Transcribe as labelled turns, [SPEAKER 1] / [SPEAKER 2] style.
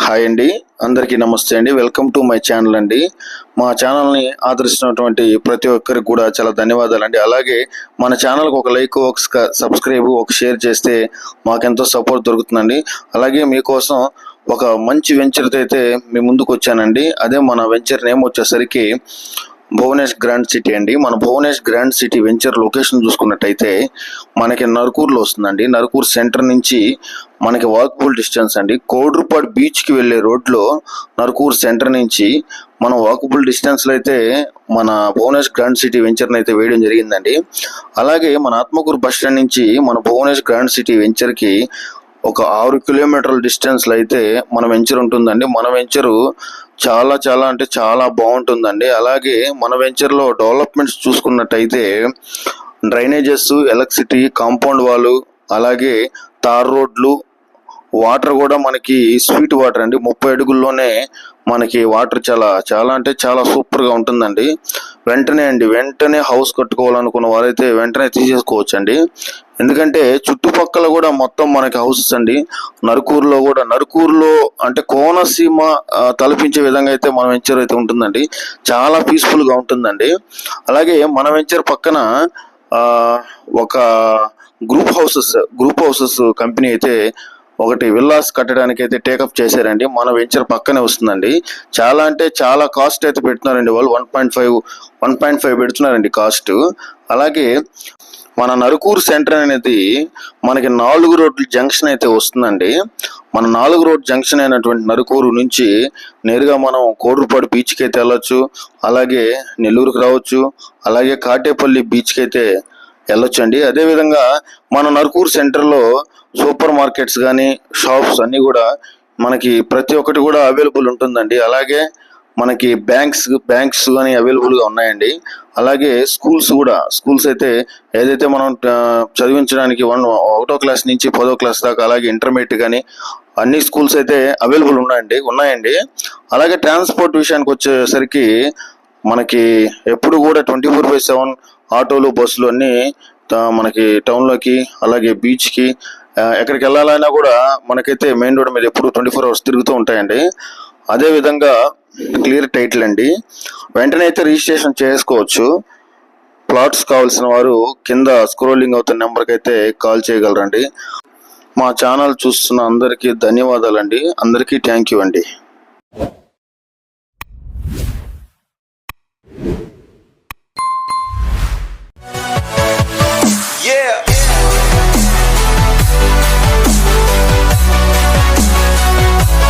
[SPEAKER 1] Hi అండి, అందరికీ నమస్తే అండి. వెల్కమ్ టు మై ఛానల్ అండి. మా ఛానల్ని ఆదరిస్తున్నటువంటి ప్రతి ఒక్కరికి కూడా చాలా ధన్యవాదాలండి. అలాగే మన ఛానల్కి ఒక లైక్, ఒక సబ్స్క్రైబ్, ఒక షేర్ చేస్తే మాకెంతో సపోర్ట్ దొరుకుతుందండి. అలాగే మీకోసం ఒక మంచి వెంచర్తో అయితే మీ ముందుకు వచ్చానండి. అదే మన వెంచర్ నేమ్ వచ్చేసరికి భువనేష్ గ్రాండ్ సిటీ అండి. మన Bhuvanesh grand city venture location చూసుకున్నట్టయితే మనకి నరుకూరులో వస్తుందండి. నరుకూరు సెంటర్ నుంచి మనకి వాకబుల్ డిస్టెన్స్ అండి. కోడ్రుపాడు బీచ్కి వెళ్ళే రోడ్లో నరుకూరు సెంటర్ నుంచి మనం వాకబుల్ డిస్టెన్స్లో అయితే మన భువనేష్ గ్రాండ్ సిటీ వెంచర్ని అయితే వేయడం జరిగిందండి. అలాగే మన ఆత్మకూరు బస్ స్టాండ్ నుంచి మన భువనేష్ గ్రాండ్ సిటీ వెంచర్కి ఒక 6 కిలోమీటర్ల డిస్టెన్స్లో అయితే మన వెంచర్ ఉంటుందండి. మన వెంచరు చాలా చాలా అంటే చాలా బాగుంటుందండి. అలాగే మన వెంచర్లో డెవలప్మెంట్స్ చూసుకున్నట్టయితే డ్రైనేజెస్, ఎలక్ట్రిసిటీ, కాంపౌండ్ వాలు, అలాగే తార్ రోడ్లు, వాటర్ కూడా మనకి స్వీట్ వాటర్ అండి. 30 అడుగుల్లోనే మనకి వాటర్ చాలా చాలా అంటే చాలా సూపర్గా ఉంటుందండి. వెంటనే హౌస్ కట్టుకోవాలనుకున్న వారైతే వెంటనే తీసేసుకోవచ్చు అండి. ఎందుకంటే చుట్టుపక్కల కూడా మొత్తం మనకి హౌసెస్ అండి. నరుకూరులో అంటే కోనసీమ తలపించే విధంగా అయితే మన వెంచర్ అయితే ఉంటుందండి. చాలా పీస్ఫుల్గా ఉంటుందండి. అలాగే మన వెంచర్ పక్కన ఒక గ్రూప్ హౌసెస్ కంపెనీ అయితే ఒకటి విల్లాస్ కట్టడానికి అయితే టేకప్ చేశారండి. మన వెంచర్ పక్కనే వస్తుందండి. చాలా అంటే చాలా కాస్ట్ అయితే పెడుతున్నారండి. వాళ్ళు 1.5 పెడుతున్నారండి కాస్ట్. అలాగే మన నరుకూరు సెంటర్ అనేది మనకి 4 రోడ్ల జంక్షన్ అయితే వస్తుందండి. మన 4 రోడ్ జంక్షన్ అయినటువంటి నరుకూరు నుంచి నేరుగా మనం కోడ్రుపాడు బీచ్కి అయితే వెళ్ళొచ్చు. అలాగే నెల్లూరుకి రావచ్చు. అలాగే కాటేపల్లి బీచ్కి అయితే వెళ్ళొచ్చండి. అదేవిధంగా మన నరుకూరు సెంటర్లో సూపర్ మార్కెట్స్ కానీ షాప్స్ అన్నీ కూడా మనకి ప్రతి ఒక్కటి కూడా అవైలబుల్ ఉంటుందండి. అలాగే మనకి బ్యాంక్స్ కానీ అవైలబుల్గా ఉన్నాయండి. అలాగే స్కూల్స్ అయితే ఏదైతే మనం చదివించడానికి 1వ క్లాస్ నుంచి 10వ క్లాస్ దాకా, అలాగే ఇంటర్మీడియట్ కానీ అన్ని స్కూల్స్ అయితే అవైలబుల్ ఉన్నాయండి. అలాగే ట్రాన్స్పోర్ట్ విషయానికి వచ్చేసరికి మనకి ఎప్పుడు కూడా 24/7 ఆటోలు, బస్సులు అన్నీ మనకి టౌన్లోకి, అలాగే బీచ్కి, ఎక్కడికి వెళ్ళాలన్నా కూడా మనకైతే మెయిన్ రోడ్ మీద ఎప్పుడు 24 hours తిరుగుతూ ఉంటాయండి. అదేవిధంగా క్లియర్ టైటిల్ అండి. వెంటనే అయితే రిజిస్ట్రేషన్ చేసుకోవచ్చు. ప్లాట్స్ కావాల్సిన వారు కింద స్క్రోలింగ్ అవుతున్న నెంబర్కి అయితే కాల్ చేయగలరండి. మా ఛానల్ చూస్తున్న అందరికీ ధన్యవాదాలండి. అందరికీ థ్యాంక్ యూ అండి.
[SPEAKER 2] Yeah.